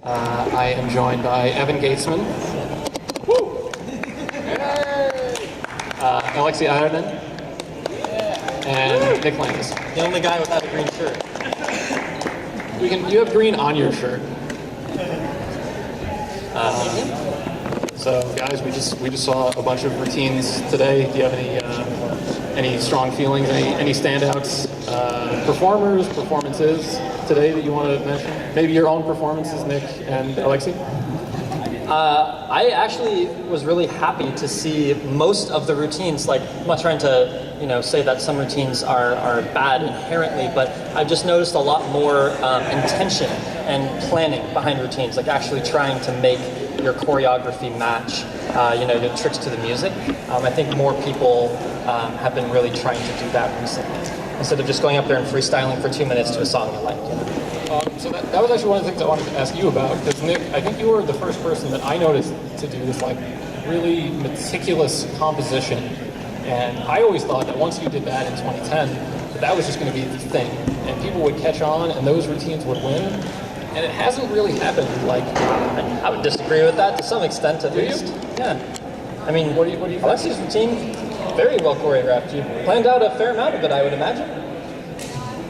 I am joined by Evan Gatesman. Woo! Alexei Ireland. And Nick Landis. The only guy without a green shirt. You have green on your shirt. So guys, we just saw a bunch of routines today. Do you have any strong feelings, any standouts, performances today that you want to mention? Maybe your own performances, Nick and Alexei? I actually was really happy to see most of the routines. Like, I'm not trying to, say that some routines are bad inherently, but I've just noticed a lot more intention and planning behind routines, like actually trying to make your choreography match, your tricks to the music. I think more people have been really trying to do that recently, instead of just going up there and freestyling for 2 minutes to a song you like. So that was actually one of the things I wanted to ask you about, because Nick, I think you were the first person that I noticed to do this really meticulous composition, and I always thought that once you did that in 2010, that was just going to be the thing, and people would catch on, and those routines would win, and it hasn't really happened. I would disagree with that to some extent, at least. You? Yeah. I mean, what do you think? Alexei's routine, very well choreographed. You planned out a fair amount of it, I would imagine.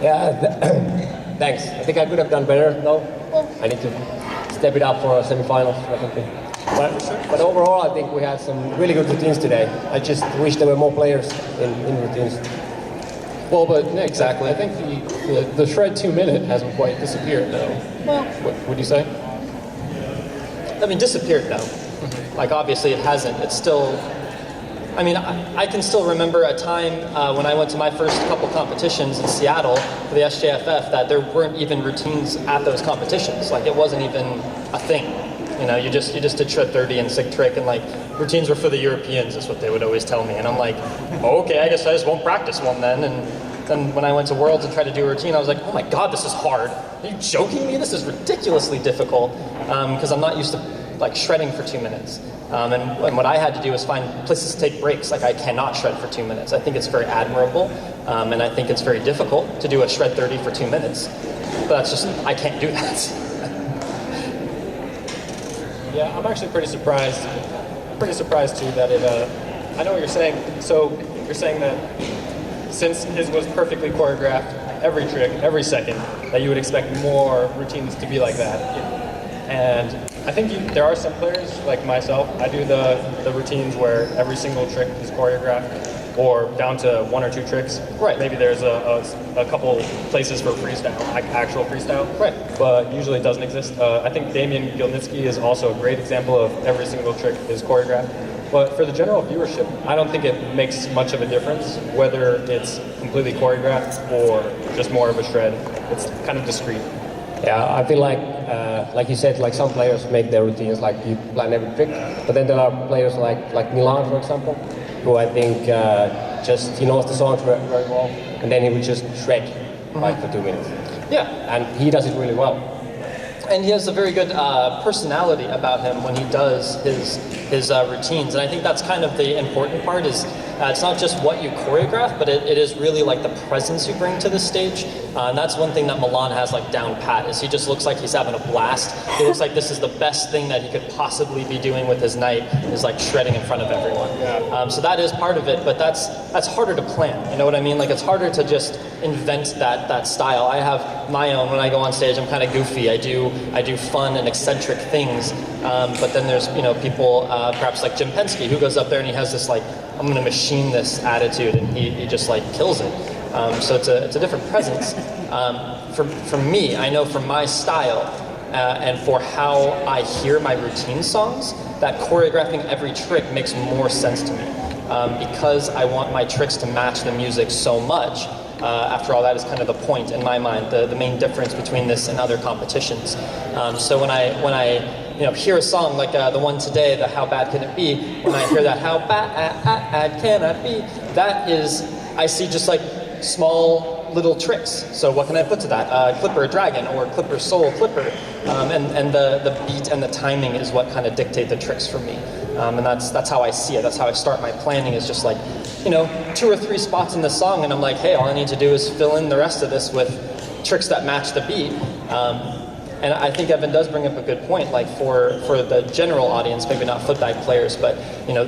Yeah. Thanks. I think I could have done better, though. I need to step it up for semi-finals, definitely. But overall, I think we had some really good routines today. I just wish there were more players in routines. Well, but Nick, exactly. I think the shred 2 minute hasn't quite disappeared, though. Well, what would you say? I mean, disappeared, no. Like, obviously it hasn't. It's still... I mean, I can still remember a time when I went to my first couple competitions in Seattle for the SJFF that there weren't even routines at those competitions. Like, it wasn't even a thing. You just did shred 30 and sig trick, and routines were for the Europeans, is what they would always tell me. And I'm like, oh, okay, I guess I just won't practice one then. And then when I went to Worlds and tried to do a routine, I was like, oh my God, this is hard. Are you joking me? This is ridiculously difficult, because I'm not used to shredding for 2 minutes. And what I had to do was find places to take breaks. I cannot shred for 2 minutes. I think it's very admirable, and I think it's very difficult to do a shred 30 for 2 minutes. But that's just, I can't do that. Yeah, I'm actually pretty surprised. Pretty surprised too that it. I know what you're saying. So you're saying that since his was perfectly choreographed, every trick, every second, that you would expect more routines to be like that. And I think there are some players, like myself, I do the routines where every single trick is choreographed, or down to 1 or 2 tricks. Right. Maybe there's a couple places for freestyle, like actual freestyle. Right. But usually it doesn't exist. I think Damian Gilnitsky is also a great example of every single trick is choreographed. But for the general viewership, I don't think it makes much of a difference whether it's completely choreographed or just more of a shred. It's kind of discreet. Yeah, I feel like you said, some players make their routines you plan every trick, but then there are players like Milan, for example, who I think he knows the songs very, very well, and then he would just shred for 2 minutes. Yeah. And he does it really well. And he has a very good personality about him when he does his routines, and I think that's kind of the important part. Is it's not just what you choreograph, but it is really the presence you bring to the stage. And that's one thing that Milan has down pat, is he just looks like he's having a blast. He looks like this is the best thing that he could possibly be doing with his night, is shredding in front of everyone. Yeah. So that is part of it, but that's harder to plan. You know what I mean? It's harder to just invent that style. I have my own. When I go on stage, I'm kind of goofy. I do fun and eccentric things, but then there's people perhaps like Jim Penske, who goes up there and he has this I'm going to machine this attitude, and he just kills it. So it's a different presence. For me, I know for my style and for how I hear my routine songs, that choreographing every trick makes more sense to me, because I want my tricks to match the music so much. After all, that is kind of the point in my mind, the main difference between this and other competitions. So when I hear a song like the one today, the How Bad Can It Be, when I hear that How Bad Can It Be, that is, I see just small little tricks. So what can I put to that? Clipper Dragon, or Clipper Soul Clipper. And the beat and the timing is what kind of dictate the tricks for me. And that's how I see it. That's how I start my planning, is just 2 or 3 spots in the song, and I'm hey, all I need to do is fill in the rest of this with tricks that match the beat. And I think Evan does bring up a good point, like for the general audience, maybe not footbag players, but you know,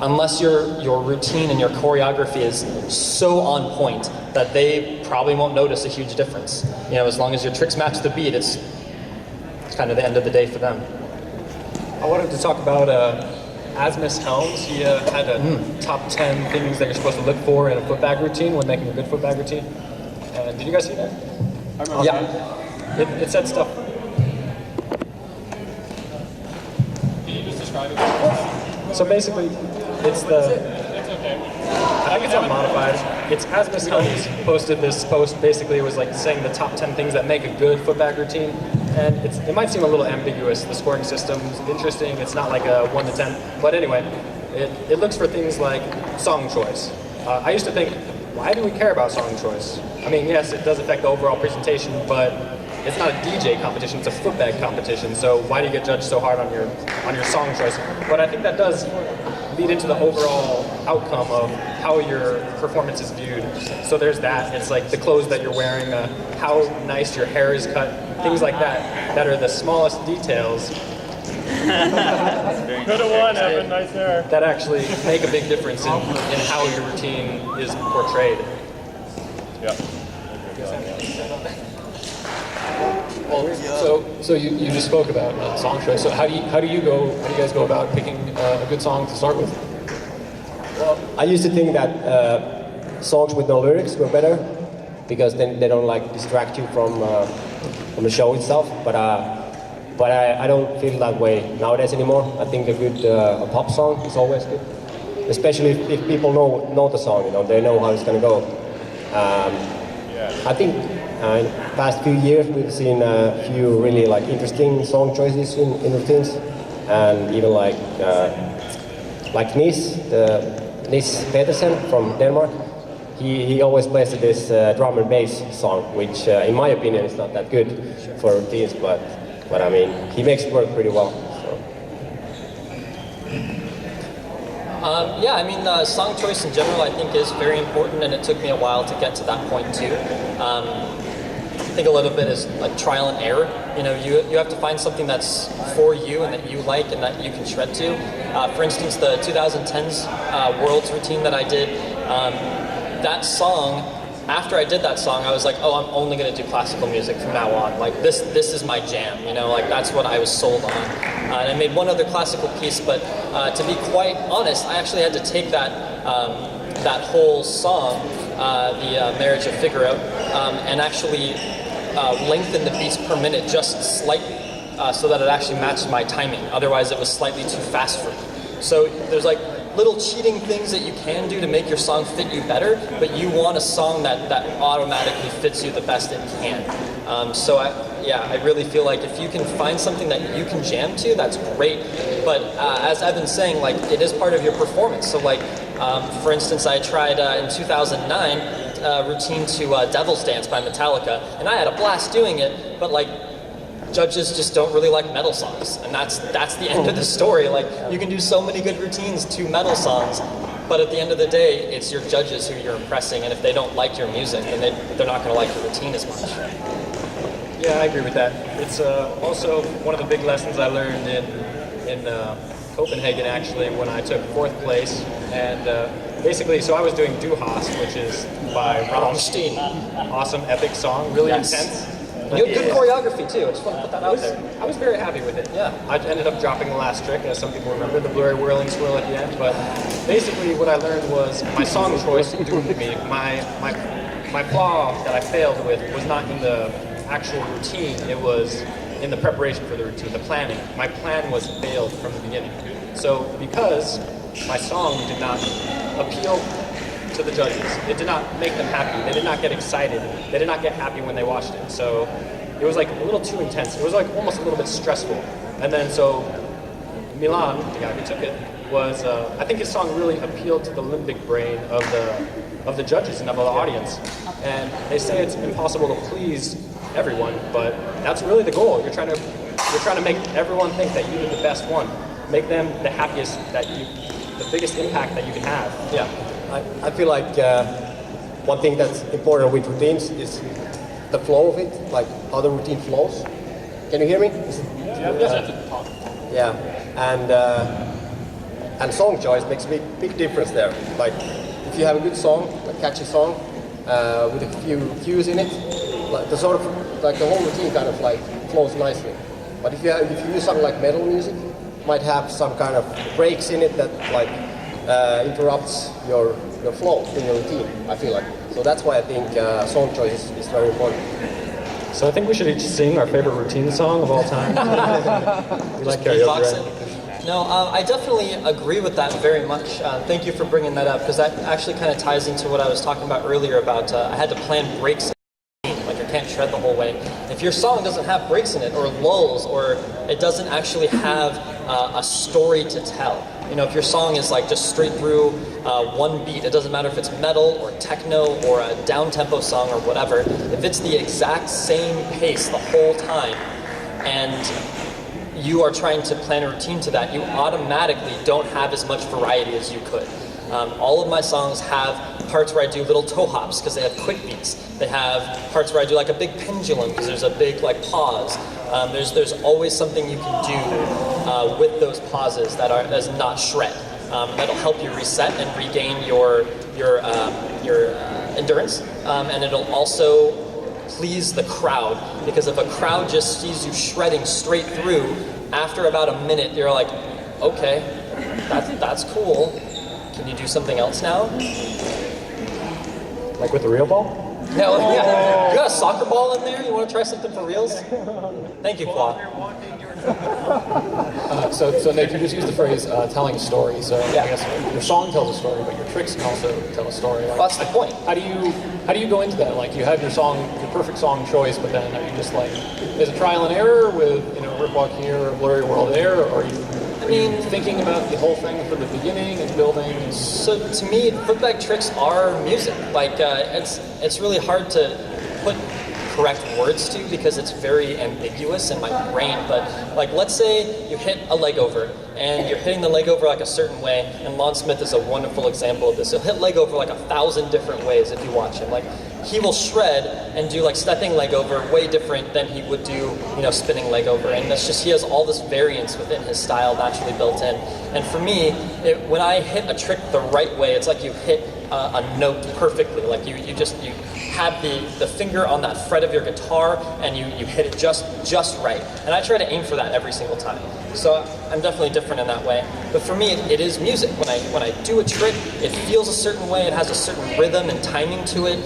unless your routine and your choreography is so on point that they probably won't notice a huge difference. You know, as long as your tricks match the beat, it's kind of the end of the day for them. I wanted to talk about Asmus Helms. He had a top 10 things that you're supposed to look for in a footbag routine when making a good footbag routine. And did you guys see that? Yeah. It said stuff. Can you just describe it? So basically, it's the. It's okay. I think it's unmodified. It's Asmus Helms posted this post. Basically, it was like saying the top 10 things that make a good footbag routine. And it might seem a little ambiguous. The scoring system's interesting. It's not like a 1 to 10. But anyway, it looks for things like song choice. I used to think, why do we care about song choice? I mean, yes, it does affect the overall presentation, but it's not a DJ competition, it's a footbag competition. So why do you get judged so hard on your song choice? But I think that does lead into the overall outcome of how your performance is viewed. So there's that. It's like the clothes that you're wearing, how nice your hair is cut, things like that are the smallest details. Could have won, Evan. Nice hair. That actually make a big difference in how your routine is portrayed. Yeah. Well, so you just spoke about song choice. So how do you guys go about picking a good song to start with? Well, I used to think that songs with no lyrics were better because then they don't like distract you from the show itself. But I don't feel that way nowadays anymore. I think a good a pop song is always good, especially if people know the song. You know, they know how it's gonna go. I think in the past few years we've seen a few really like interesting song choices in routines, and even like Nis Petersen from Denmark. He always plays this drum and bass song, which in my opinion is not that good for routines, but I mean he makes it work pretty well. So. Yeah, I mean, song choice in general I think is very important, and it took me a while to get to that point too. I think a little bit is like trial and error. You know, you have to find something that's for you and that you like and that you can shred to. For instance, the 2010s Worlds routine that I did, that song, after I did that song, I was like, oh, I'm only going to do classical music from now on. Like, this is my jam, you know, like, that's what I was sold on. And I made one other classical piece, but to be quite honest, I actually had to take that whole song, the Marriage of Figaro, and actually lengthen the beats per minute just slightly, so that it actually matched my timing. Otherwise, it was slightly too fast for me. So there's like little cheating things that you can do to make your song fit you better, but you want a song that automatically fits you the best it can. So I really feel like if you can find something that you can jam to, that's great. But as Evan's saying, like, it is part of your performance. So like, for instance, I tried in 2009 routine to Devil's Dance by Metallica, and I had a blast doing it, but like, judges just don't really like metal songs, and that's the end of the story. Like, you can do so many good routines to metal songs, but at the end of the day, it's your judges who you're impressing, and if they don't like your music, then they're not going to like your routine as much. Yeah, I agree with that. It's also one of the big lessons I learned in Copenhagen, actually, when I took 4th place. And basically, so I was doing Du Hast, which is by Rammstein. Awesome, epic song, really intense. You have good choreography too. I just want to put that out there. I was very happy with it. Yeah. I ended up dropping the last trick, as some people remember, the blurry whirling swirl at the end. But basically, what I learned was my song choice doomed me. My flaw that I failed with was not in the actual routine. It was in the preparation for the routine, the planning. My plan was failed from the beginning. So because my song did not appeal to the judges, it did not make them happy. They did not get excited. They did not get happy when they watched it. So it was like a little too intense. It was like almost a little bit stressful. And then so Milan, the guy who took it, was I think his song really appealed to the limbic brain of the judges and of the audience. And they say it's impossible to please everyone, but that's really the goal. You're trying to make everyone think that you did the best one. Make them the happiest the biggest impact that you can have. Yeah, I feel like one thing that's important with routines is the flow of it, like how the routine flows. Can you hear me? Yes. Yeah, and song choice makes a big difference there. Like if you have a good song, a catchy song, with a few cues in it, like the sort of like the whole routine kind of like flows nicely. But if you use something like metal music, it might have some kind of breaks in it that like interrupts your flow in your routine. I feel like so that's why I think song choice is very important. So I think we should each sing our favorite routine song of all time. We like karaoke, right? No, I definitely agree with that very much. Thank you for bringing that up because that actually kind of ties into what I was talking about earlier about I had to plan breaks. Like I can't shred the whole way. If your song doesn't have breaks in it or lulls or it doesn't actually have a story to tell, you know, if your song is like just straight through one beat, it doesn't matter if it's metal or techno or a down-tempo song or whatever, if it's the exact same pace the whole time and you are trying to plan a routine to that, you automatically don't have as much variety as you could. All of my songs have parts where I do little toe hops because they have quick beats. They have parts where I do like a big pendulum because there's a big like pause. There's always something you can do with those pauses that is not shred. That'll help you reset and regain your endurance, and it'll also please the crowd because if a crowd just sees you shredding straight through, after about a minute you're like, okay, that's cool. Can you do something else now? Like with the real ball? No, yeah. You got a soccer ball in there? You want to try something for reals? Thank you, Claude. So Nick, you just used the phrase telling a story. So Yeah. I guess your song tells a story, but your tricks can also tell a story. Like, Well, that's the point. How do you go into that? Like you have your perfect song choice, but then are you just like, is it trial and error with Ripwalk here or Blurry World there, or are you thinking about the whole thing from the beginning and building? So to me, footbag tricks are music. Like it's really hard to put correct words to because it's very ambiguous in my brain. But like let's say you hit a leg over and you're hitting the leg over like a certain way, and Lon Smith is a wonderful example of this. He'll hit leg over like 1,000 different ways if you watch him. Like he will shred and do like stepping leg over way different than he would do, spinning leg over. And that's just, he has all this variance within his style naturally built in. And for me, when I hit a trick the right way, it's like you hit a note perfectly. Like you have the finger on that fret of your guitar and you hit it just right. And I try to aim for that every single time. So I'm definitely different in that way. But for me, it is music. When I do a trick, it feels a certain way. It has a certain rhythm and timing to it.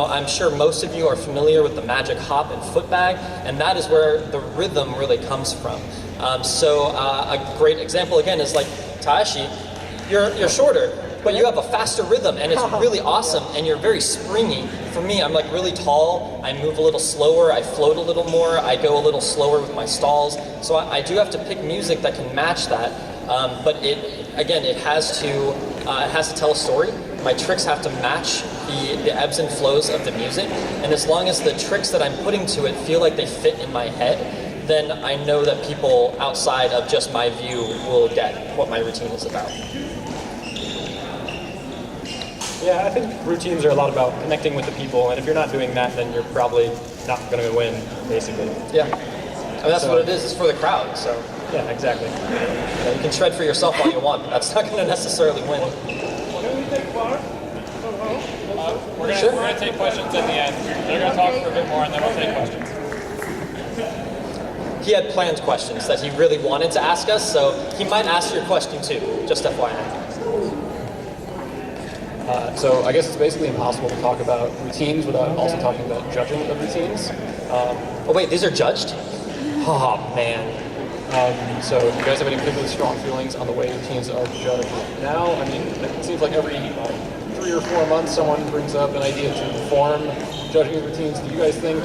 I'm sure most of you are familiar with the magic hop and footbag, and that is where the rhythm really comes from. So a great example again is like Taishi. You're shorter, but you have a faster rhythm, and it's really awesome, and you're very springy. For me, I'm like really tall, I move a little slower, I float a little more, I go a little slower with my stalls. So I do have to pick music that can match that, but it has to tell a story. My tricks have to match the ebbs and flows of the music, and as long as the tricks that I'm putting to it feel like they fit in my head, then I know that people outside of just my view will get what my routine is about. Yeah, I think routines are a lot about connecting with the people, and if you're not doing that, then you're probably not going to win, basically. Yeah. I mean, that's what it is. It's for the crowd, so. Yeah, exactly. Yeah, you can shred for yourself all you want, but that's not going to necessarily win. We're going to take questions at the end. They're going to talk for a bit more, and then we'll take questions. He had planned questions that he really wanted to ask us, so he might ask your question too, just FYI. So I guess it's basically impossible to talk about routines without also talking about judging of routines. Oh wait, these are judged? Oh man. So do you guys have any particularly strong feelings on the way routines are judged now? I mean, it seems like every 3 or 4 months someone brings up an idea to reform judging routines. Do you guys think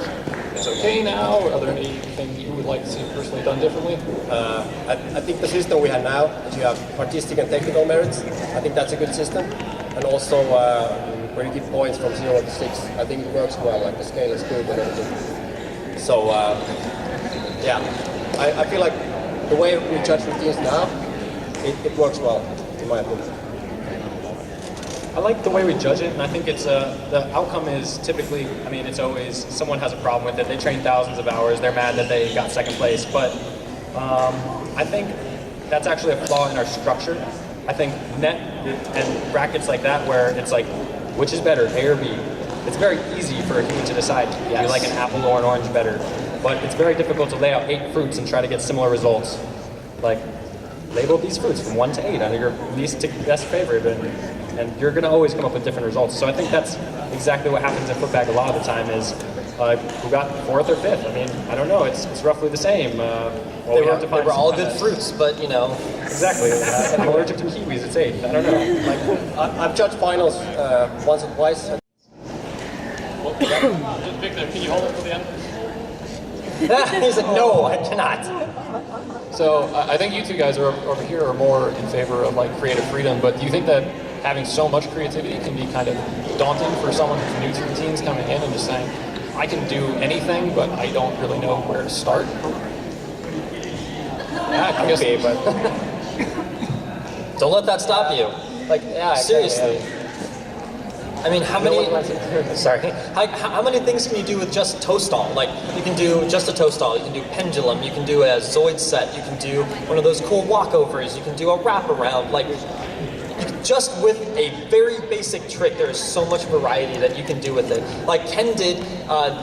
it's okay now, or are there anything you would like to see personally done differently? I think the system we have now, that you have artistic and technical merits, I think that's a good system. And also where you give points from 0 to 6, I think it works well, like the scale is good and everything. So yeah, I feel like the way we judge routines now, it works well, in my opinion. I like the way we judge it, and I think it's the outcome is typically, I mean, it's always someone has a problem with it. They train thousands of hours. They're mad that they got second place, but I think that's actually a flaw in our structure. I think net and brackets like that, where it's like, which is better, A or B? It's very easy for a human to decide. Do you like an apple or an orange better? But it's very difficult to lay out 8 fruits and try to get similar results. Like, label these fruits from 1 to 8 on your least to best favorite, and you're going to always come up with different results. So I think that's exactly what happens in footbag a lot of the time is who got 4th or 5th. I mean, I don't know. It's roughly the same. They were all good fruits, but you know. Exactly. I'm allergic to kiwis. It's 8th. I don't know. Like, I've judged finals once or twice. Well, Victor, can you hold it for the end? He's like, no, I cannot. So I think you two guys are over here are more in favor of like creative freedom, but do you think that having so much creativity can be kind of daunting for someone who's new to routines coming in and just saying, I can do anything, but I don't really know where to start? Yeah, I guess. Okay, but Don't let that stop you. Like, yeah, seriously. Yeah. I mean, how many? Sorry. How many things can you do with just toe stall? Like, you can do just a toe stall. You can do pendulum. You can do a Zoid set. You can do one of those cool walkovers. You can do a wraparound. Like, just with a very basic trick, there is so much variety that you can do with it. Like Ken did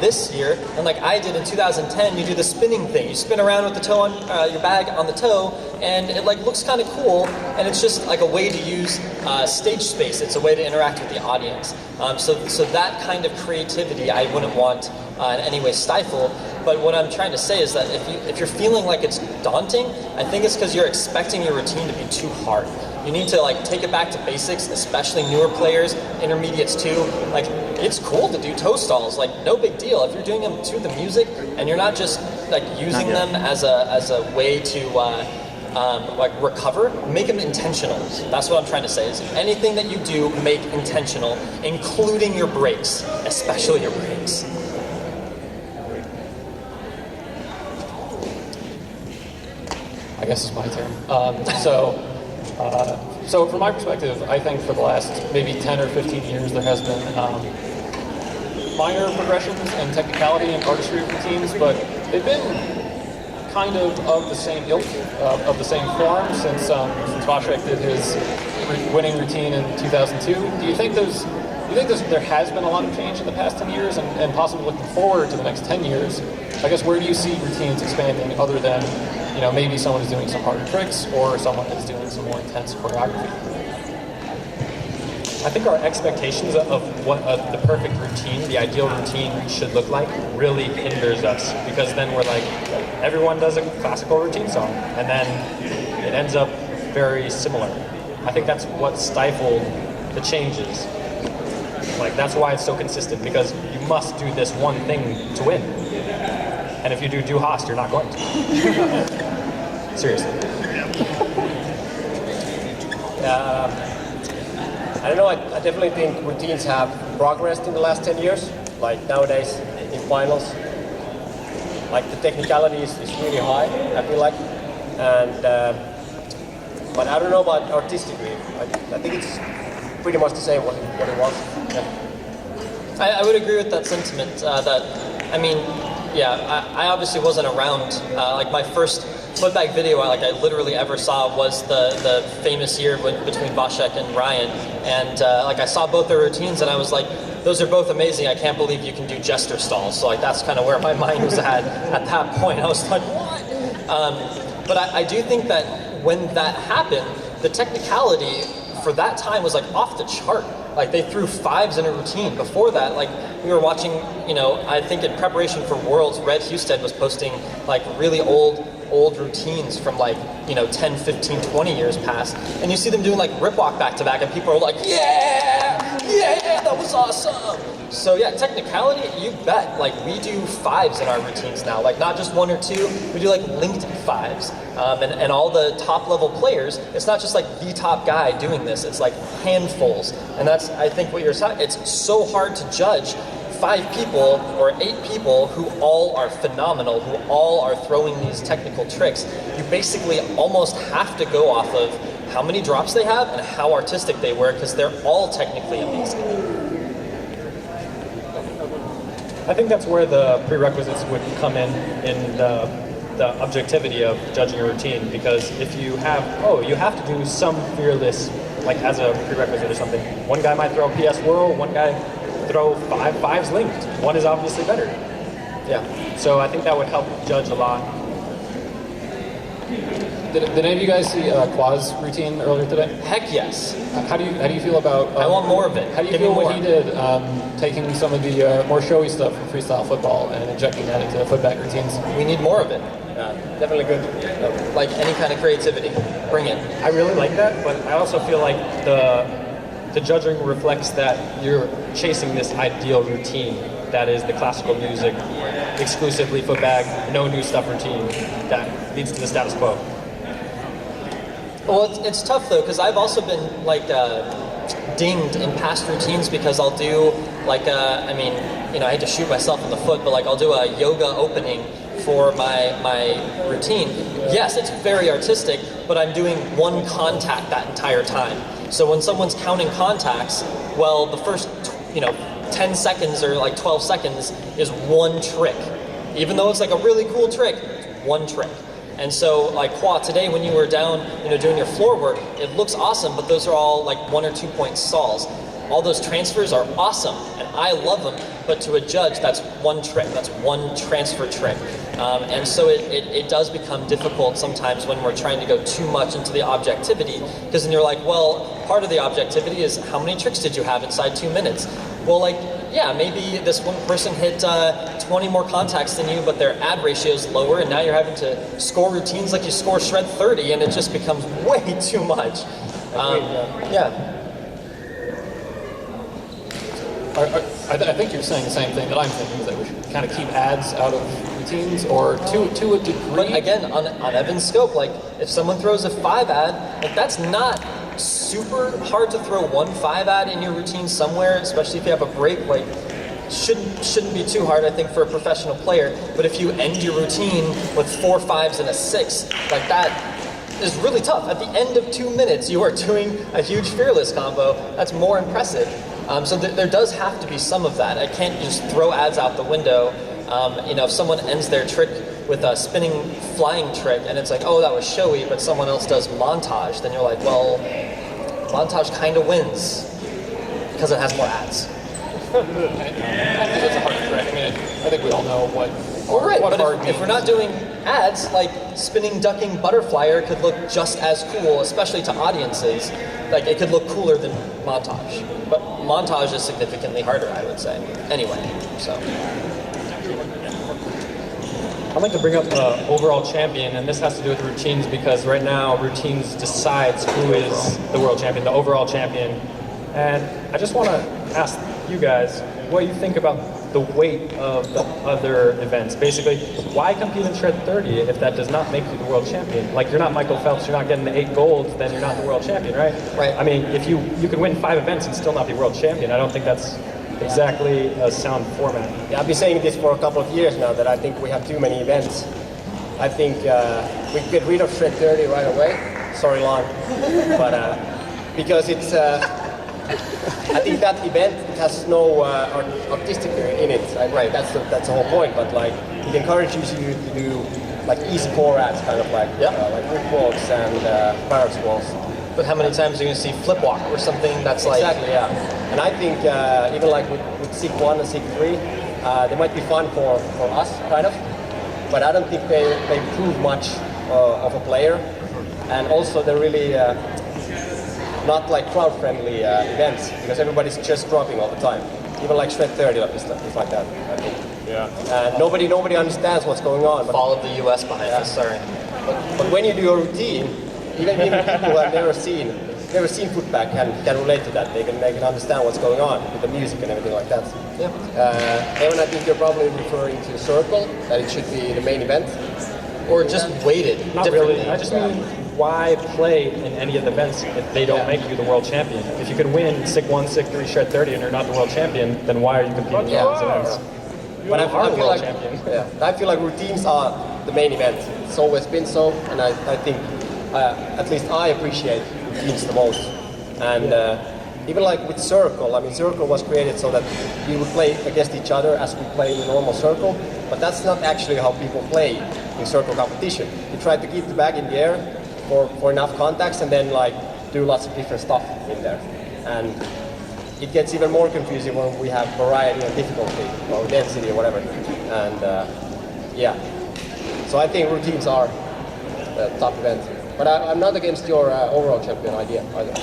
this year, and like I did in 2010, you do the spinning thing. You spin around with the toe on your bag on the toe, and it like looks kind of cool. And it's just like a way to use stage space. It's a way to interact with the audience. So that kind of creativity, I wouldn't want in any way stifle. But what I'm trying to say is that if you're feeling like it's daunting, I think it's because you're expecting your routine to be too hard. You need to like take it back to basics, especially newer players, intermediates too. Like, it's cool to do toe stalls, like no big deal. If you're doing them to the music and you're not just like using them as a way to like recover, make them intentional. That's what I'm trying to say is anything that you do, make intentional, including your breaks, especially your breaks. I guess it's my turn. So from my perspective, I think for the last maybe 10 or 15 years, there has been minor progressions and technicality and artistry routines, but they've been kind of the same ilk, of the same form since Vasek did his winning routine in 2002. Do you think there has been a lot of change in the past 10 years, and possibly looking forward to the next 10 years? I guess where do you see routines expanding other than, you know, maybe someone is doing some harder tricks or someone is doing some more intense choreography? I think our expectations of what the perfect routine, the ideal routine should look like really hinders us, because then we're like, everyone does a classical routine song, and then it ends up very similar. I think that's what stifled the changes. Like, that's why it's so consistent, because you must do this one thing to win. And if you do Hast, you're not going to. Seriously. I don't know, I definitely think routines have progressed in the last 10 years. Like nowadays in finals, like the technicality is really high, I feel like. And but I don't know about artistically. I think it's pretty much the same what it was. Yeah. I would agree with that sentiment. I mean, yeah, I obviously wasn't around. Like my first footbag video I literally ever saw was the famous year between Vasek and Ryan, and like I saw both their routines and I was like, those are both amazing. I can't believe you can do jester stalls. So like that's kind of where my mind was at that point. I was like, what? But I do think that when that happened, the technicality for that time was like off the chart. Like they threw 5s in a routine. Before that, like we were watching, you know, I think in preparation for Worlds, Red Husted was posting like really old routines from like, you know, 10, 15, 20 years past. And you see them doing like rip walk back to back and people are like, yeah, that was awesome. So yeah, technicality, you bet. Like we do 5s in our routines now, like not just 1 or 2, we do like linked 5s. And all the top level players, it's not just like the top guy doing this, it's like handfuls. And that's, I think what you're saying, it's so hard to judge 5 people or 8 people who all are phenomenal, who all are throwing these technical tricks. You basically almost have to go off of how many drops they have and how artistic they were, because they're all technically amazing. I think that's where the prerequisites would come in the objectivity of judging a routine, because if you have, you have to do some fearless, like as a prerequisite or something. One guy might throw a PS whirl, one guy throw fives linked. One is obviously better. Yeah. So I think that would help judge a lot. Did any of you guys see Quaz routine earlier today? Heck yes. How do you feel about? I want more of it. How do you Give me feel what more. he did, taking some of the more showy stuff from freestyle football and injecting that into footbag routines? We need more of it. Definitely good. Like any kind of creativity. Bring it. I really like that, but I also feel like the judging reflects that you're chasing this ideal routine that is the classical music, exclusively footbag, no new stuff routine that leads to the status quo. Well, it's tough though, because I've also been like dinged in past routines because I'll do like I hate to shoot myself in the foot, but like I'll do a yoga opening for my routine. Yes, it's very artistic, but I'm doing one contact that entire time. So when someone's counting contacts, well, the first 10 seconds or like 12 seconds is one trick. Even though it's like a really cool trick, it's one trick. And so, like Qua, today when you were down, doing your floor work, it looks awesome, but those are all like 1 or 2 point stalls. All those transfers are awesome, and I love them, but to a judge, that's one trick, that's one transfer trick. And so it does become difficult sometimes when we're trying to go too much into the objectivity, because then you're like, well, part of the objectivity is how many tricks did you have inside 2 minutes? Well, like, yeah, maybe this one person hit 20 more contacts than you, but their ad ratio is lower, and now you're having to score routines like you score Shred 30, and it just becomes way too much. Yeah. I think you're saying the same thing that I'm thinking, is that we should kind of keep ads out of routines, or to a degree. But again, on Evan's scope, like if someone throws a 5 ad, like that's not super hard to throw 1 5 ad in your routine somewhere, especially if you have a break. Like shouldn't be too hard, I think, for a professional player. But if you end your routine with 4 5s and a 6, like that is really tough. At the end of 2 minutes, you are doing a huge fearless combo. That's more impressive. So there does have to be some of that. I can't just throw ads out the window. If someone ends their trick with a spinning flying trick and it's like, oh, that was showy, but someone else does montage, then you're like, well, montage kind of wins because it has more ads. It's a hard trick. I mean, I think we all know what. Well, right, what but hard if we're not doing ads, like spinning, ducking, butterflyer could look just as cool, especially to audiences. Like it could look cooler than montage, but montage is significantly harder, I would say. Anyway, so. I'd like to bring up the overall champion, and this has to do with routines, because right now routines decides who is the world champion, the overall champion. And I just want to ask you guys what you think about the weight of the other events. Basically, why compete in Shred 30 if that does not make you the world champion? Like, you're not Michael Phelps, you're not getting the 8 golds, then you're not the world champion, right? Right. I mean, if you can win 5 events and still not be world champion, I don't think that's exactly a sound format. Yeah, I've been saying this for a couple of years now, that I think we have too many events. I think we could get rid of Shred 30 right away. Sorry, Lon. But because it's, I think that event has no artistic in it. Right. That's the whole point. But like, it encourages you to do like easy core ads, kind of like like brick walks and barracks walls. But how many times are you going to see flip walk or something that's like... Exactly, yeah. And I think even like with SIG 1 and SIG 3, they might be fun for us, kind of. But I don't think they prove much of a player. And also they're really not like crowd-friendly events, because everybody's just dropping all the time. Even like Shred 30 is like that, I think. Yeah. And nobody understands what's going on. But, All of the US behind us, sorry. but when you do your routine, even people who have never seen footbag can relate to that. They can understand what's going on with the music and everything like that. Yeah. Evan, I think you're probably referring to Circle, that it should be the main event. Or just weighted Not differently. really. I just mean, why play in any of the events if they don't make you the world champion? If you can win SIG 1, SIG 3, Shred 30, and you're not the world champion, then why are you competing in those events? But I are the feel world like champion. I feel like routines are the main event. It's always been so, and I think at least I appreciate routines the most. And even like with Circle, I mean, Circle was created so that we would play against each other as we play in a normal Circle, but that's not actually how people play in Circle competition. You try to keep the bag in the air for enough contacts and then like do lots of different stuff in there. And it gets even more confusing when we have variety and difficulty or density or whatever. And yeah, so I think routines are the top event. But I'm not against your overall champion idea either.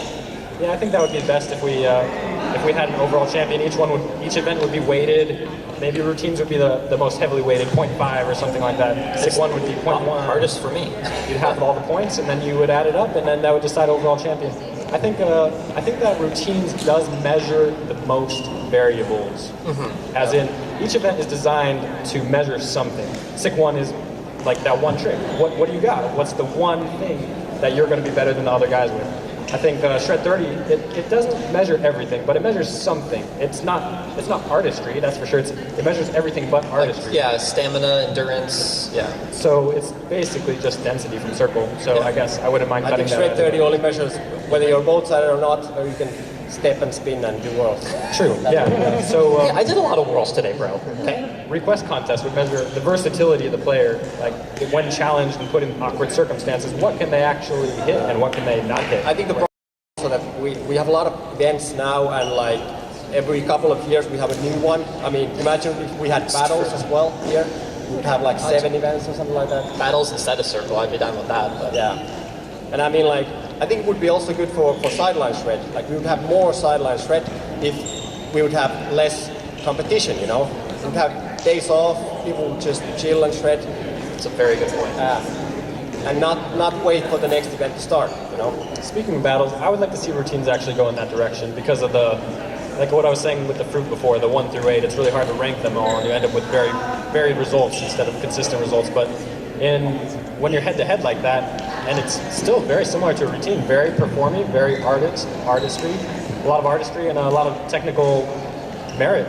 Yeah, I think that would be best if we had an overall champion. Each event would be weighted. Maybe routines would be the most heavily weighted, 0.5 or something like that. Sick one would be 0.1. Hardest for me. You'd have all the points, and then you would add it up, and then that would decide overall champion. I think that routines does measure the most variables. As in, each event is designed to measure something. Sick one is like that one trick. What do you got? What's the one thing that you're going to be better than the other guys with? I think Shred 30, it doesn't measure everything, but it measures something. It's not artistry, that's for sure. It measures everything but artistry. Yeah, stamina, endurance, yeah. So it's basically just density from Circle. So Yeah. I guess I wouldn't mind I cutting think that. Shred 30 only measures whether you're both-sided or not, or you can step and spin and do whirls. True, yeah. So Yeah, I did a lot of whirls today, bro. Okay. request contest would measure the versatility of the player, like when challenged and put in awkward circumstances, what can they actually hit and what can they not hit? I think the problem is also that we have a lot of events now, and like every couple of years we have a new one. I mean, imagine if we had battles as well here. We would have like 7 events or something like that. Battles instead of circle, I'd be down with that. But Yeah. And I mean, like, I think it would be also good for sideline shred. Like, we would have more sideline shred if we would have less competition, you know? We would have days off, people would just chill and shred, it's a very good point. and not wait for the next event to start, you know? Speaking of battles, I would like to see routines actually go in that direction because of like what I was saying with the fruit before, the 1 through 8, it's really hard to rank them all and you end up with very varied results instead of consistent results. But when you're head to head like that, and it's still very similar to a routine, very performing, very artistry, a lot of artistry and a lot of technical merit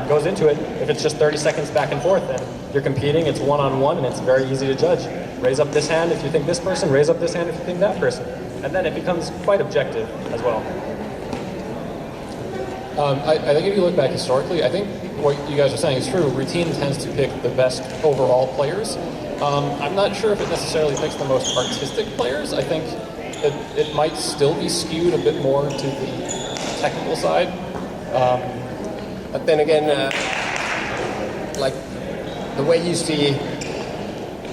goes into it. If it's just 30 seconds back and forth and you're competing, it's one-on-one and it's very easy to judge. Raise up this hand if you think this person, raise up this hand if you think that person. And then it becomes quite objective as well. I think if you look back historically, I think what you guys are saying is true. Routine tends to pick the best overall players. I'm not sure if it necessarily picks the most artistic players. I think it might still be skewed a bit more to the technical side. But then again, like, the way you see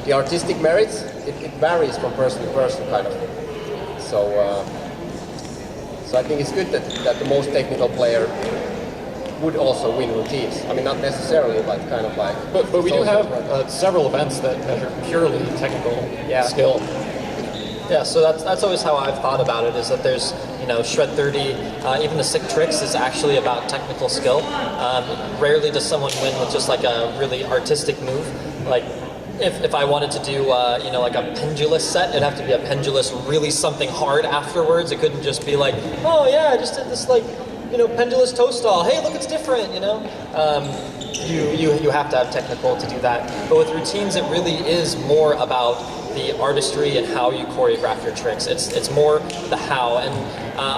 the artistic merits, it varies from person to person, kind of. So I think it's good that the most technical player would also win routines. I mean, not necessarily, but kind of like. But we do have several events that measure purely technical skill. Yeah, so that's always how I've thought about it, is that there's, Shred 30, even the sick tricks is actually about technical skill. Rarely does someone win with just like a really artistic move. Like, if I wanted to do, like a pendulous set, it'd have to be a pendulous, really something hard afterwards. It couldn't just be like, oh yeah, I just did this like, pendulous toe stall. Hey, look, it's different, You have to have technical to do that. But with routines, it really is more about the artistry and how you choreograph your tricks. It's more the how. And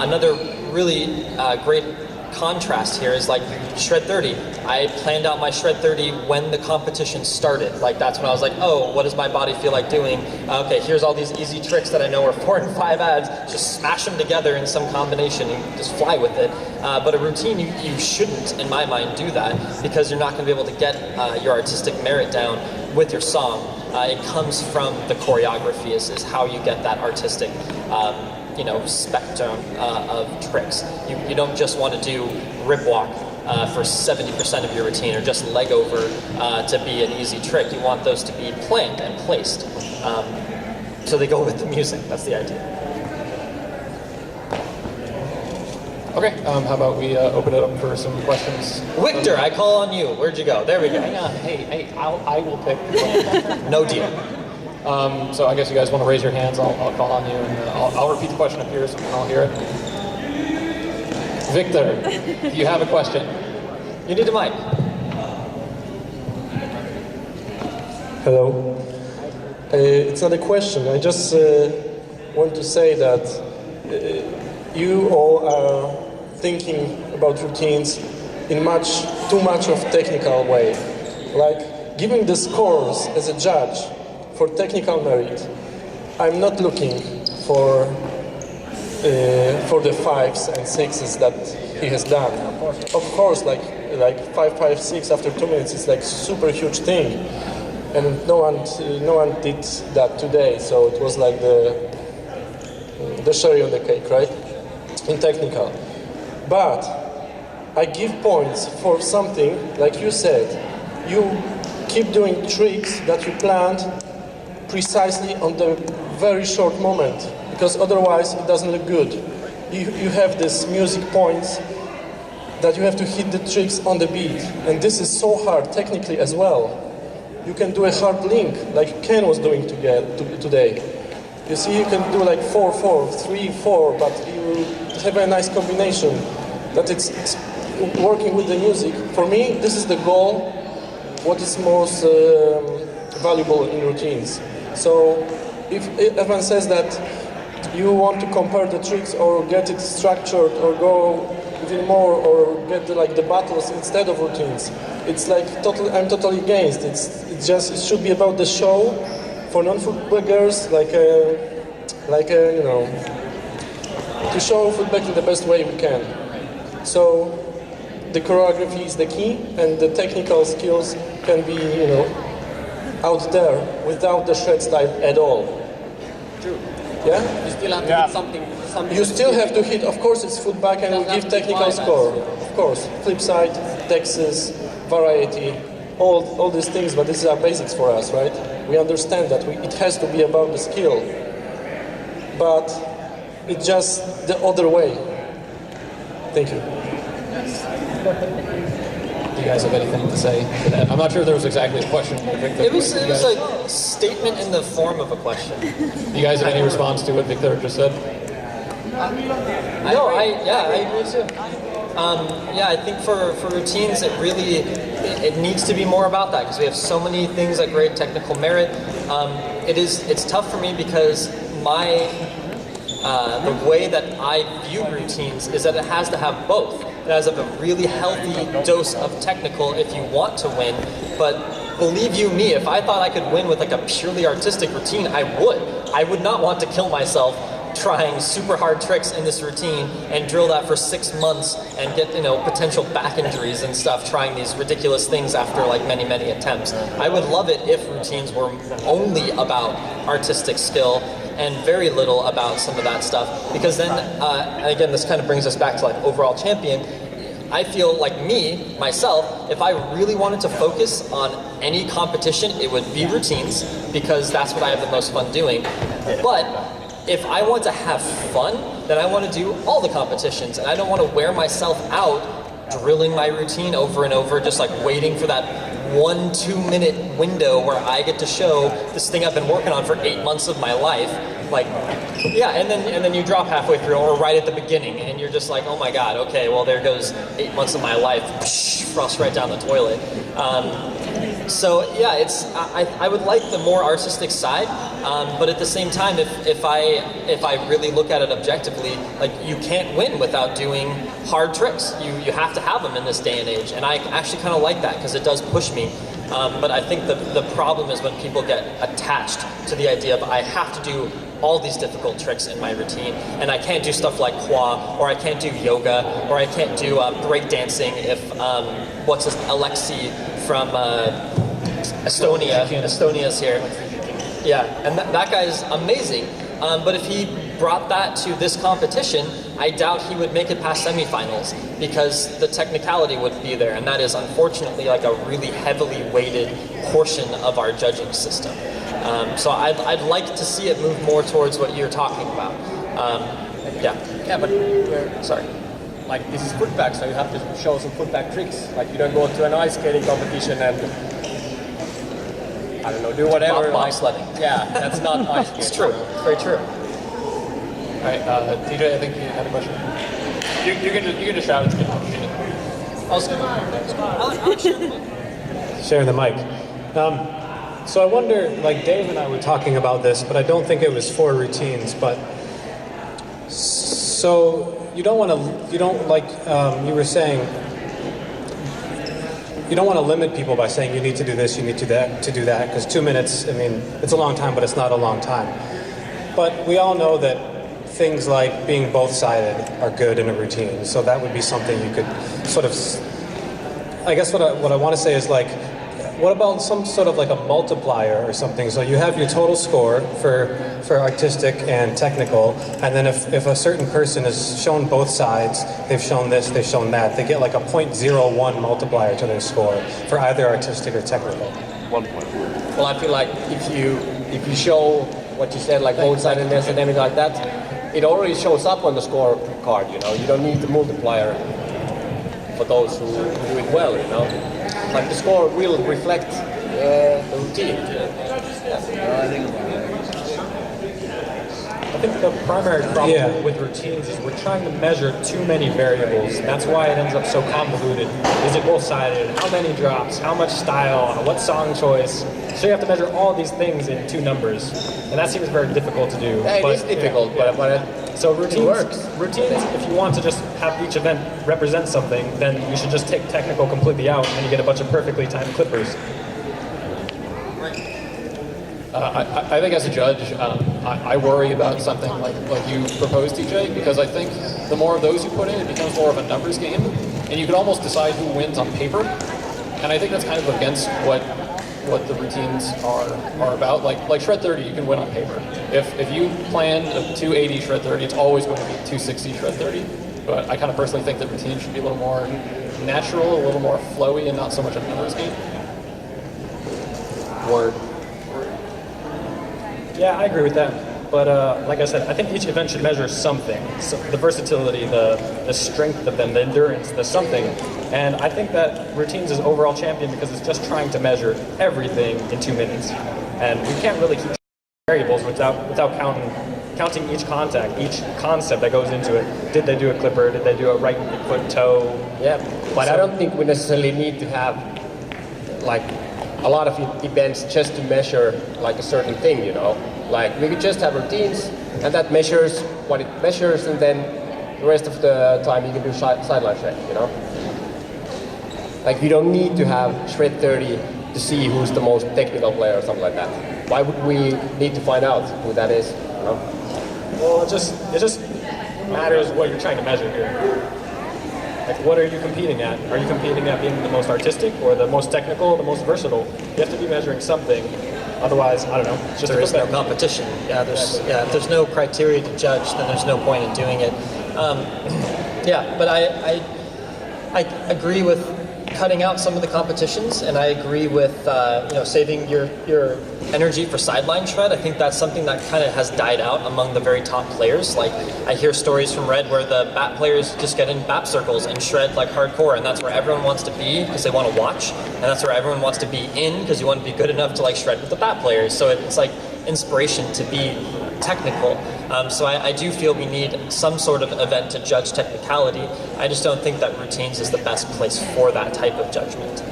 another really great contrast here is like Shred 30. I planned out my Shred 30 when the competition started. Like, that's when I was like, oh, what does my body feel like doing? Okay, here's all these easy tricks that I know are 4 and 5 adds. Just smash them together in some combination and just fly with it. But a routine, you shouldn't, in my mind, do that because you're not going to be able to get your artistic merit down with your song. It comes from the choreography is how you get that artistic spectrum of tricks. You don't just want to do rip walk for 70% of your routine or just leg over to be an easy trick. You want those to be planned and placed. So they go with the music. That's the idea. Okay, how about we open it up for some questions? Victor, I call on you. Where'd you go? There we go. Hang on, hey, I will pick. No deal. So I guess you guys want to raise your hands. I'll call on you, and I'll repeat the question up here so we can all hear it. Victor, do you have a question? You need a mic. Hello. It's not a question. I just want to say that you all are thinking about routines in too much of technical way. Like giving the scores as a judge for technical merit, I'm not looking for the 5s and 6s that he has done. Of course, like 5.56 after 2 minutes is like super huge thing, and no one did that today. So it was like the cherry on the cake, right? In technical, but I give points for something like you said. You keep doing tricks that you planned precisely on the very short moment, because otherwise it doesn't look good. You have these music points that you have to hit the tricks on the beat, and this is so hard technically as well. You can do a hard link like Ken was doing today. You see, you can do like 4-4, 3-4, but you have a nice combination that it's working with the music. For me, this is the goal, what is most valuable in routines. So if everyone says that you want to compare the tricks or get it structured or go even more or get the battles instead of routines, it's like I'm totally against. It should be about the show for non-footbaggers, to show football in the best way we can. So the choreography is the key, and the technical skills can be, out there without the shred style at all. True. Yeah? You still have to hit something. You still have to hit, of course it's footback and we give technical score. Of course. Flip side, Texas, variety, all these things, but these are basics for us, right? We understand that it has to be about the skill. But it's just the other way. Thank you. Do you guys have anything to say to that? I'm not sure there was exactly a question. It was a statement in the form of a question. Do you guys have any response to what Victor just said? No, I agree too. I think for routines, it needs to be more about that, because we have so many things like great technical merit. It's tough for me because the way that I view routines is that it has to have both. It has to have a really healthy dose of technical if you want to win, but believe you me, if I thought I could win with like a purely artistic routine, I would. I would not want to kill myself trying super hard tricks in this routine and drill that for 6 months and get potential back injuries and stuff trying these ridiculous things after like many attempts. I would love it if routines were only about artistic skill and very little about some of that stuff, because then again, this kind of brings us back to like overall champion. I feel like myself, if I really wanted to focus on any competition, it would be routines, because that's what I have the most fun doing. But if I want to have fun, then I want to do all the competitions, and I don't want to wear myself out drilling my routine over and over, just like waiting for that 1-2 minute window where I get to show this thing I've been working on for 8 months of my life. Like, yeah, and then you drop halfway through or right at the beginning, and you're just like, oh my god, okay, well there goes 8 months of my life, frost right down the toilet. So yeah, I would like the more artistic side, but at the same time, if I really look at it objectively, like you can't win without doing hard tricks. You have to have them in this day and age, and I actually kind of like that because it does push me. But I think the problem is when people get attached to the idea of I have to do all these difficult tricks in my routine, and I can't do stuff like Kwa, or I can't do yoga, or I can't do breakdancing if Alexei from Estonia's here. Yeah, and that guy's amazing. But if he brought that to this competition, I doubt he would make it past semifinals, because the technicality would be there, and that is unfortunately like a really heavily weighted portion of our judging system. So I'd like to see it move more towards what you're talking about. Yeah, but sorry. Like, this is footback, so you have to show some footback tricks. Like, you don't go to an ice skating competition and I don't know, do whatever. Bobsledding. Yeah, that's not ice skating. It's true. It's very true. All right, TJ, I think you had a question. You can just shout. It's good. Share the mic. So I wonder, like Dave and I were talking about this, but I don't think it was for routines, but So you don't want to, you don't like you were saying, you don't want to limit people by saying you need to do this, you need to do that, because 2 minutes, I mean, it's a long time, but it's not a long time. But we all know that things like being both-sided are good in a routine, so that would be something you could sort of, I guess what I want to say is like, what about some sort of like a multiplier or something? So you have your total score for artistic and technical, and then if a certain person has shown both sides, they've shown this, they've shown that, they get like a 0.01 multiplier to their score for either artistic or technical. 1 point. Well, I feel like if you show what you said, like both-sidedness and everything like that, it already shows up on the score card, you know. You don't need the multiplier for those who do it well, you know. Like the score will reflect the routine. I think the primary problem with routines is we're trying to measure too many variables. That's why it ends up so convoluted. Is it both-sided? How many drops? How much style? What song choice? So you have to measure all these things in 2 numbers, and that seems very difficult to do. Yeah, it is difficult, but so routines, works. Routines, if you want to just have each event represent something, then you should just take technical completely out, and you get a bunch of perfectly timed clippers. I think as a judge, I worry about something like you proposed, TJ, because I think the more of those you put in, it becomes more of a numbers game, and you can almost decide who wins on paper. And I think that's kind of against what the routines are about. Like Shred 30, you can win on paper. If you plan a 280 Shred 30, it's always going to be 260 Shred 30. But I kind of personally think that routines should be a little more natural, a little more flowy, and not so much a numbers game. Word. Yeah, I agree with that. But like I said, I think each event should measure something. So the versatility, the strength of them, the endurance, the something. And I think that routines is overall champion because it's just trying to measure everything in 2 minutes. And we can't really keep variables without counting each contact, each concept that goes into it. Did they do a clipper? Did they do a right foot toe? Yeah, but I don't think we necessarily need to have like a lot of events just to measure like a certain thing, you know. Like we could just have routines, and that measures what it measures, and then the rest of the time you can do sideline shred, you know. Like you don't need to have Shred 30 to see who's the most technical player or something like that. Why would we need to find out who that is? You know? Well, it just matters what you're trying to measure here. Like, what are you competing at? Are you competing at being the most artistic or the most technical, or the most versatile? You have to be measuring something. Otherwise, I don't know. It's just There is no competition. If there's no criteria to judge, then there's no point in doing it. But I agree with cutting out some of the competitions, and I agree with saving your energy for sideline shred. I think that's something that kind of has died out among the very top players. Like I hear stories from Red where the BAP players just get in BAP circles and shred like hardcore, and that's where everyone wants to be because they want to watch, and that's where everyone wants to be in because you want to be good enough to like shred with the BAP players. So it's like inspiration to be technical. So I do feel we need some sort of event to judge technicality. I just don't think that routines is the best place for that type of judgment.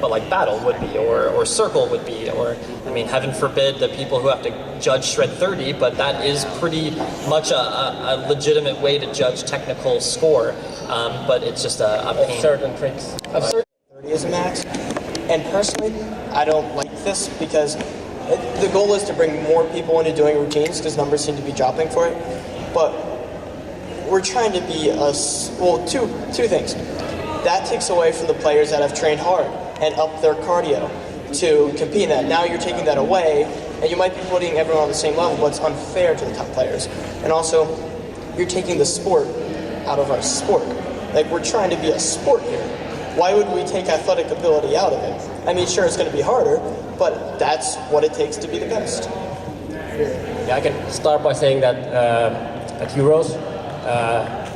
But like battle would be, or circle would be, or I mean, heaven forbid the people who have to judge Shred 30, but that is pretty much a legitimate way to judge technical score. But it's just a pain. Certain tricks. 30 is a max. And personally, I don't like this because the goal is to bring more people into doing routines because numbers seem to be dropping for it. But we're trying to be two things. That takes away from the players that have trained hard and up their cardio to compete in that. Now you're taking that away, and you might be putting everyone on the same level, but it's unfair to the top players. And also, you're taking the sport out of our sport. Like, we're trying to be a sport here. Why would we take athletic ability out of it? I mean, sure, it's going to be harder, but that's what it takes to be the best. Yeah, I can start by saying that at Euros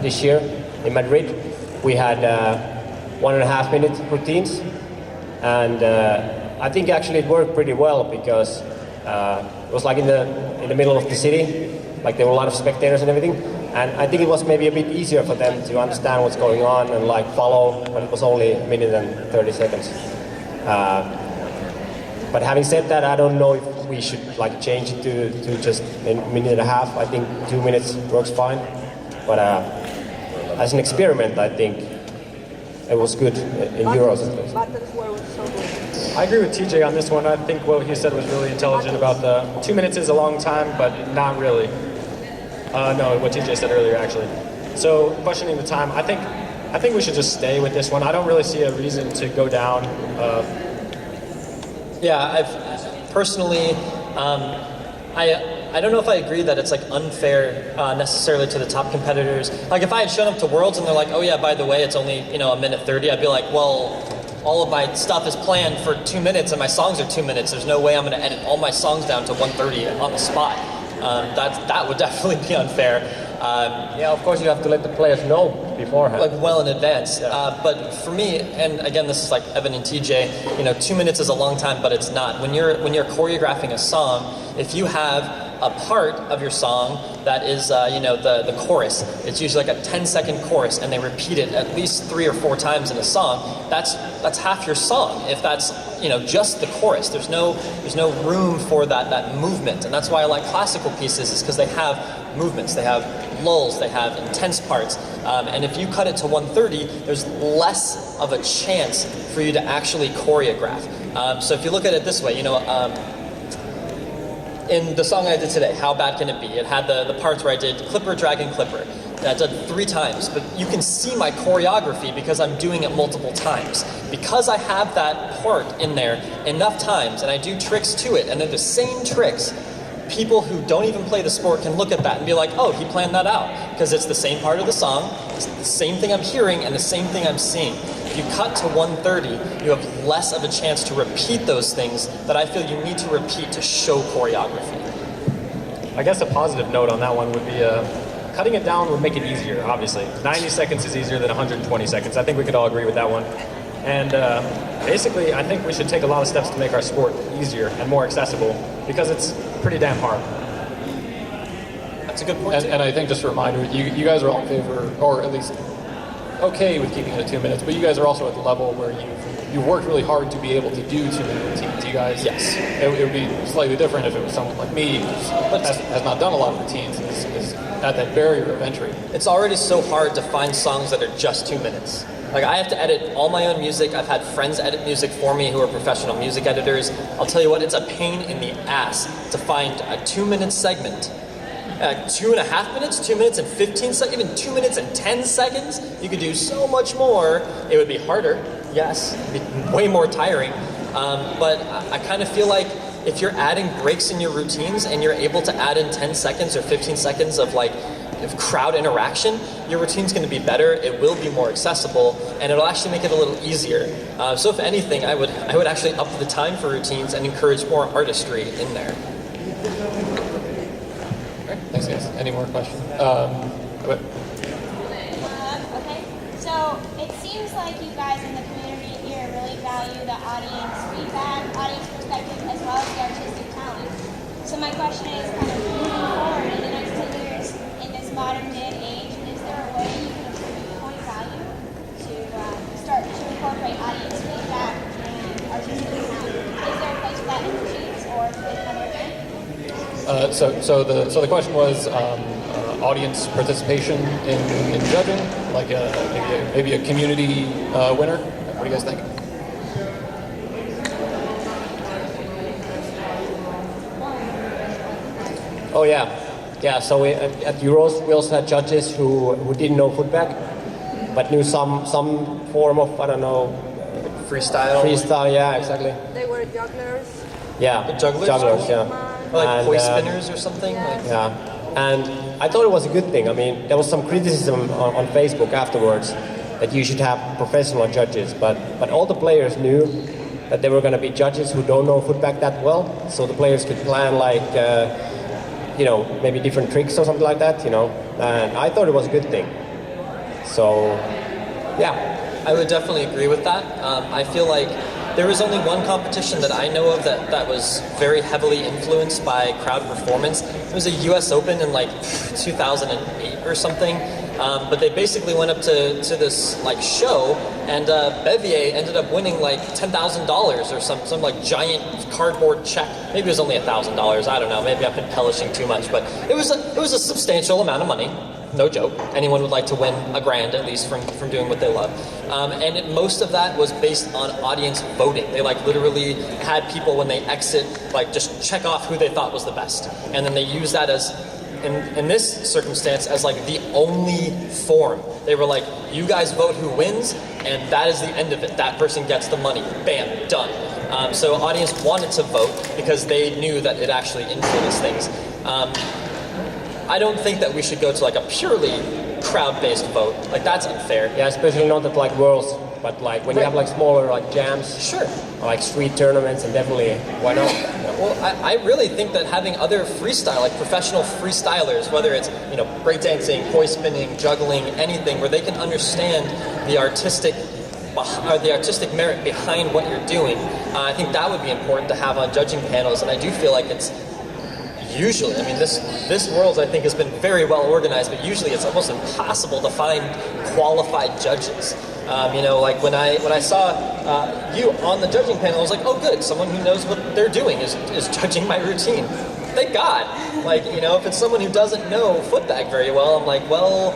this year in Madrid, we had 1.5 minute routines, and I think actually it worked pretty well because it was like in the middle of the city, like there were a lot of spectators and everything, and I think it was maybe a bit easier for them to understand what's going on and like follow when it was only a minute and 30 seconds. But having said that, I don't know if we should like change it to just a minute and a half. I think 2 minutes works fine. But as an experiment, I think it was good in Euros at least. I agree with TJ on this one. I think what he said was really intelligent about the 2 minutes is a long time, but not really. No, what TJ said earlier, actually. So questioning the time, I think we should just stay with this one. I don't really see a reason to go down. Yeah, I've personally, I don't know if I agree that it's like unfair necessarily to the top competitors. Like if I had shown up to Worlds and they're like, oh yeah, by the way, it's only a minute 30, I'd be like, well, all of my stuff is planned for 2 minutes and my songs are 2 minutes. There's no way I'm going to edit all my songs down to 1:30 on the spot. That would definitely be unfair. Yeah, of course you have to let the players know beforehand. Like well in advance. But for me, and again, this is like Evan and TJ, 2 minutes is a long time, but it's not. When you're choreographing a song, if you have a part of your song that is, the chorus, it's usually like a 10-second chorus, and they repeat it at least 3 or 4 times in a song. That's half your song. If that's just the chorus, there's no room for that movement, and that's why I like classical pieces, is because they have movements, they have lulls, they have intense parts, and if you cut it to 1:30, there's less of a chance for you to actually choreograph. So if you look at it this way, in the song I did today, How Bad Can It Be? It had the parts where I did Clipper, Dragon, Clipper. And I did 3 times, but you can see my choreography because I'm doing it multiple times. Because I have that part in there enough times, and I do tricks to it, and they're the same tricks, people who don't even play the sport can look at that and be like, oh, he planned that out. Because it's the same part of the song, it's the same thing I'm hearing, and the same thing I'm seeing. If you cut to 1:30, you have less of a chance to repeat those things that I feel you need to repeat to show choreography. I guess a positive note on that one would be cutting it down would make it easier, obviously. 90 seconds is easier than 120 seconds. I think we could all agree with that one. And basically, I think we should take a lot of steps to make our sport easier and more accessible, because it's pretty damn hard. That's a good point. And I think, just a reminder, you guys are all in favor, or at least okay with keeping it at 2 minutes, but you guys are also at the level where you've worked really hard to be able to do 2 minute routines. You guys, yes, it would be slightly different if it was someone like me who has not done a lot of routines and is at that barrier of entry. It's already so hard to find songs that are just 2 minutes. Like I have to edit all my own music. I've had friends edit music for me who are professional music editors. I'll tell you what, it's a pain in the ass to find a 2 minute segment. 2.5 minutes, 2 minutes and 15 seconds, even 2 minutes and 10 seconds. You could do so much more. It would be harder, yes, it'd be way more tiring. But I kind of feel like if you're adding breaks in your routines and you're able to add in 10 seconds or 15 seconds of crowd interaction, your routine's going to be better, it will be more accessible, and it'll actually make it a little easier. So if anything, I would actually up the time for routines and encourage more artistry in there. Thanks, guys. Any more questions? Okay. So it seems like you guys in the community here really value the audience feedback, audience perspective, as well as the artistic talent. So my question is, kind of moving forward in the next 10 years in this modern day and age, is there a way you can attribute point value to start to incorporate audience feedback and artistic talent? Is there a place for that in routines, or could it come again? So the question was audience participation in judging, like maybe a community winner. What do you guys think? Oh yeah. So at Euros we also had judges who didn't know footback, but knew some form of, I don't know, freestyle. Yeah, exactly. They were jugglers. Yeah, The jugglers? yeah. Or like And, koi spinners or something? Yeah, and I thought it was a good thing. I mean, there was some criticism on Facebook afterwards that you should have professional judges, but all the players knew that there were going to be judges who don't know footback that well, so the players could plan maybe different tricks or something like that, and I thought it was a good thing. So, yeah. I would definitely agree with that. I feel like there was only one competition that I know of that was very heavily influenced by crowd performance. It was a US Open in 2008 or something. But they basically went up to this show, and Bevier ended up winning $10,000 or some giant cardboard check. Maybe it was only $1,000. I don't know. Maybe I'm embellishing too much, but it was a substantial amount of money. no joke. Anyone would like to win a grand, at least, from doing what they love. Most of that was based on audience voting. They like literally had people, when they exit, like just check off who they thought was the best. And then they use that as, in this circumstance, as like the only form. They were like, you guys vote who wins, and that is the end of it. That person gets the money. Bam, done. So audience wanted to vote because they knew that it actually influenced things. I don't think that we should go to like a purely crowd-based vote. Like that's unfair. Yeah, especially not at like Worlds, but like when you have like smaller like jams, Sure. or like street tournaments, and definitely why not? Well, I really think that having other freestyle, like professional freestylers, whether it's breakdancing, hoist spinning, juggling, anything, where they can understand the artistic merit behind what you're doing, I think that would be important to have on judging panels. And I do feel like it's usually, I mean, this Worlds I think has been very well organized, but usually it's almost impossible to find qualified judges. Like when I saw you on the judging panel, I was like, oh good, someone who knows what they're doing is judging my routine. Thank God. Like, if it's someone who doesn't know footbag very well, I'm like, well,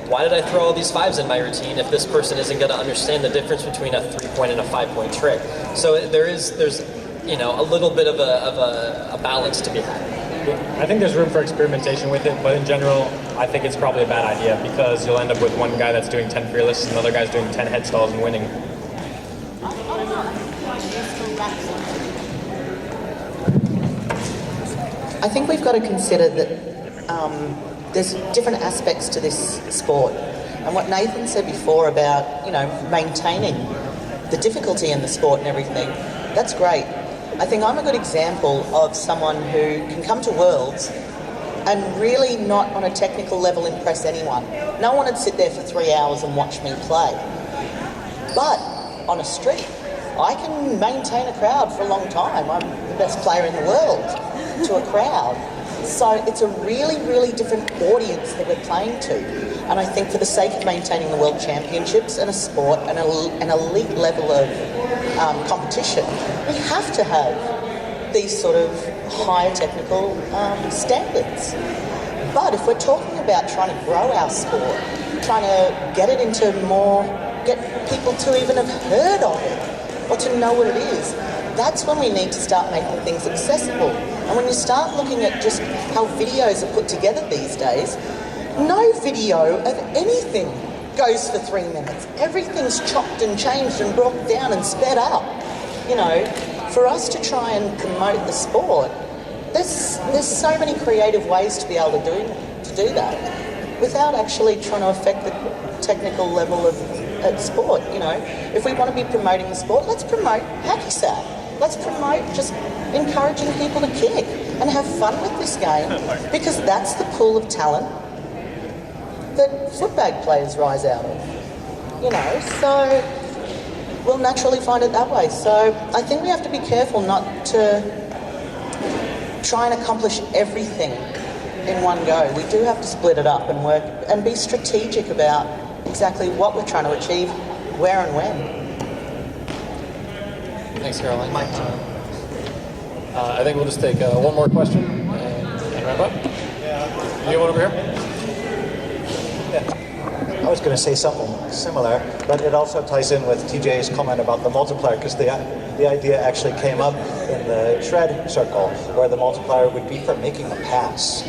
why did I throw all these 5s in my routine if this person isn't going to understand the difference between a 3-point and a 5-point trick? So there's a little bit of a balance to be had. I think there's room for experimentation with it, but in general, I think it's probably a bad idea because you'll end up with one guy that's doing 10 fearless and another guy's doing 10 headstalls and winning. I think we've got to consider that there's different aspects to this sport. And what Nathan said before about, maintaining the difficulty in the sport and everything, that's great. I think I'm a good example of someone who can come to Worlds and really not on a technical level impress anyone. No one would sit there for 3 hours and watch me play. But on a street, I can maintain a crowd for a long time. I'm the best player in the world to a crowd. So it's a really, really different audience that we're playing to. And I think for the sake of maintaining the World Championships and a sport and an elite level of competition, we have to have these sort of higher technical standards. But if we're talking about trying to grow our sport, trying to get it into get people to even have heard of it or to know what it is, that's when we need to start making things accessible. And when you start looking at just how videos are put together these days, no video of anything goes for 3 minutes. Everything's chopped and changed and brought down and sped up. For us to try and promote the sport, there's so many creative ways to be able to do that without actually trying to affect the technical level of sport. If we want to be promoting the sport, let's promote hacky sack. Let's promote just encouraging people to kick and have fun with this game, because that's the pool of talent that footbag players rise out of. So we'll naturally find it that way. So I think we have to be careful not to try and accomplish everything in one go. We do have to split it up and work and be strategic about exactly what we're trying to achieve, where and when. Thanks, Caroline. I think we'll just take one more question and wrap up. You have one over here? I was going to say something similar, but it also ties in with TJ's comment about the multiplier, because the idea actually came up in the shred circle, where the multiplier would be for making a pass,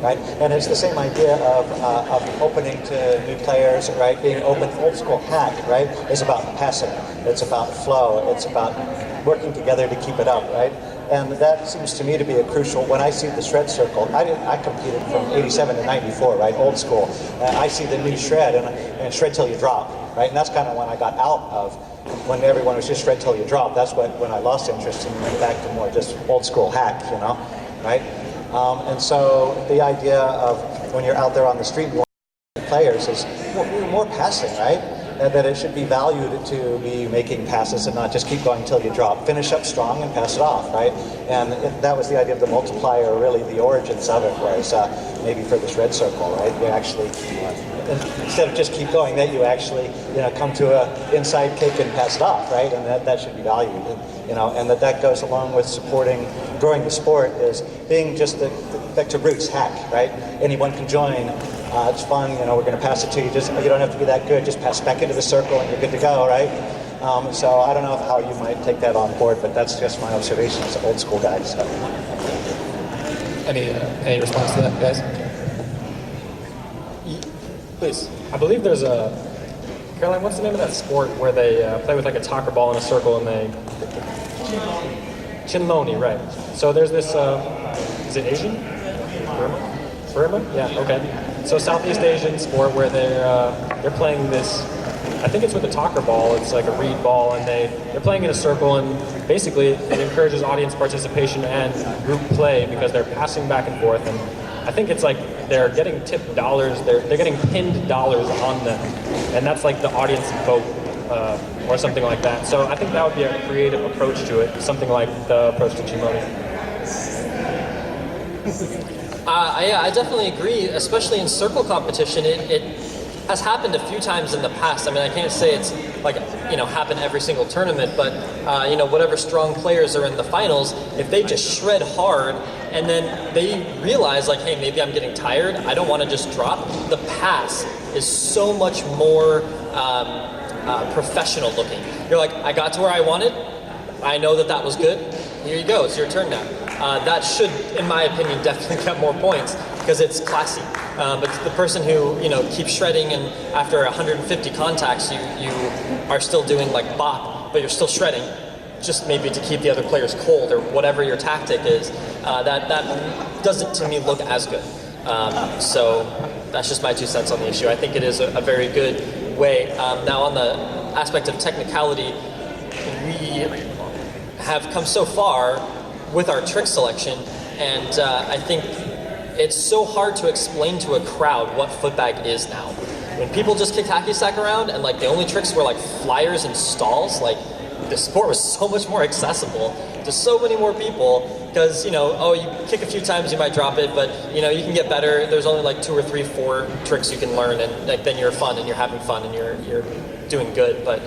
right? And it's the same idea of opening to new players, right? Being open. Old school hack, right, is about passing. It's about flow. It's about working together to keep it up, right? And that seems to me to be a crucial, when I see the shred circle, I competed from 87 to 94, right, old school. I see the new shred and shred till you drop, right? And that's kind of when I got out of, when everyone was just shred till you drop, that's when I lost interest and went back to more just old school hack, right? And so the idea of when you're out there on the street, players is more passing, right? And that it should be valued to be making passes and not just keep going till you drop. Finish up strong and pass it off, right? And that was the idea of the multiplier, really the origins of it was maybe for the shred circle, right? You actually, instead of just keep going, that you actually, come to a inside kick and pass it off, right? And that should be valued, and that goes along with supporting, growing the sport, is being just the back to roots, hack, right? Anyone can join. It's fun, you know, we're going to pass it to you. You don't have to be that good. Just pass back into the circle and you're good to go, right? So I don't know how you might take that on board, but that's just my observation as an old school guy. So. Any response to that, guys? Please. I believe there's a... Caroline, what's the name of that sport where they play with like a soccer ball in a circle and they... Chinmoni, right. So there's this... is it Asian? Burma? Yeah, okay. So Southeast Asian sport where they're playing this... I think it's with a talker ball. It's like a reed ball, and they're playing in a circle, and basically it encourages audience participation and group play because they're passing back and forth. And I think it's like they're getting tipped dollars. They're getting pinned dollars on them, and that's like the audience vote or something like that. So I think that would be a creative approach to it, something like the approach to Chinmoni. Yeah, I definitely agree. Especially in circle competition, it has happened a few times in the past. I mean, I can't say it's like, you know, happened every single tournament, but you know, whatever strong players are in the finals, if they just shred hard and then they realize like, hey, maybe I'm getting tired, I don't want to just drop, the pass is so much more professional looking. You're like, I got to where I wanted, I know that was good, here you go, it's your turn now. That should, in my opinion, definitely get more points because it's classy. But the person who, you know, keeps shredding and after 150 contacts you are still doing like bop, but you're still shredding, just maybe to keep the other players cold or whatever your tactic is, that doesn't to me look as good. So that's just my 2 cents on the issue. I think it is a very good way. Now on the aspect of technicality, we have come so far with our trick selection, and I think it's so hard to explain to a crowd what footbag is now. When people just kicked hacky sack around and like the only tricks were like flyers and stalls, like the sport was so much more accessible to so many more people because, you know, oh, you kick a few times, you might drop it, but, you know, you can get better. There's only like 2 or 3, 4 tricks you can learn, and like, then you're fun and you're having fun and you're doing good. But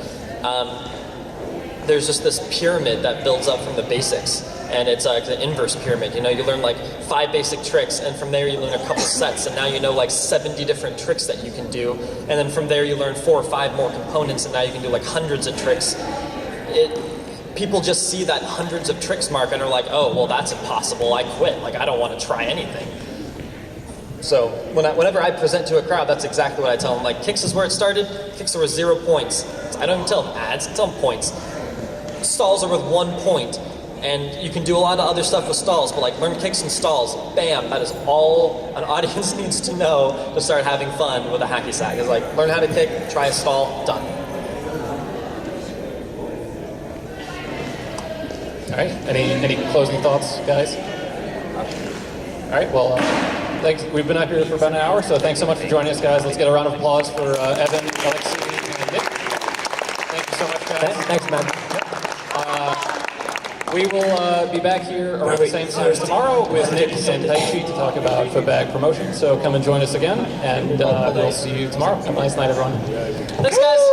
there's just this pyramid that builds up from the basics. And it's like an inverse pyramid. You know, you learn like 5 basic tricks, and from there you learn a couple sets, and now you know like 70 different tricks that you can do. And then from there you learn 4 or 5 more components, and now you can do like hundreds of tricks. People just see that hundreds of tricks mark and are like, oh, well, that's impossible. I quit. Like, I don't want to try anything. So whenever I present to a crowd, that's exactly what I tell them. Like, kicks is where it started. Kicks are worth 0 points. I don't even tell them ads. I tell them points. Stalls are worth 1 point. And you can do a lot of other stuff with stalls, but like learn kicks and stalls, bam, that is all an audience needs to know to start having fun with a hacky sack. It's like, learn how to kick, try a stall, done. All right, any closing thoughts, guys? All right, well, thanks. We've been up here for about an hour, so thanks so much for joining us, guys. Let's get a round of applause for Evan, Alexei, and Nick. Thank you so much, guys. Thanks, man. We will be back here around the same time tomorrow with Nick and Taichi to talk about footbag promotion. So come and join us again, and we'll see you tomorrow. Have a nice night, everyone. Thanks, guys.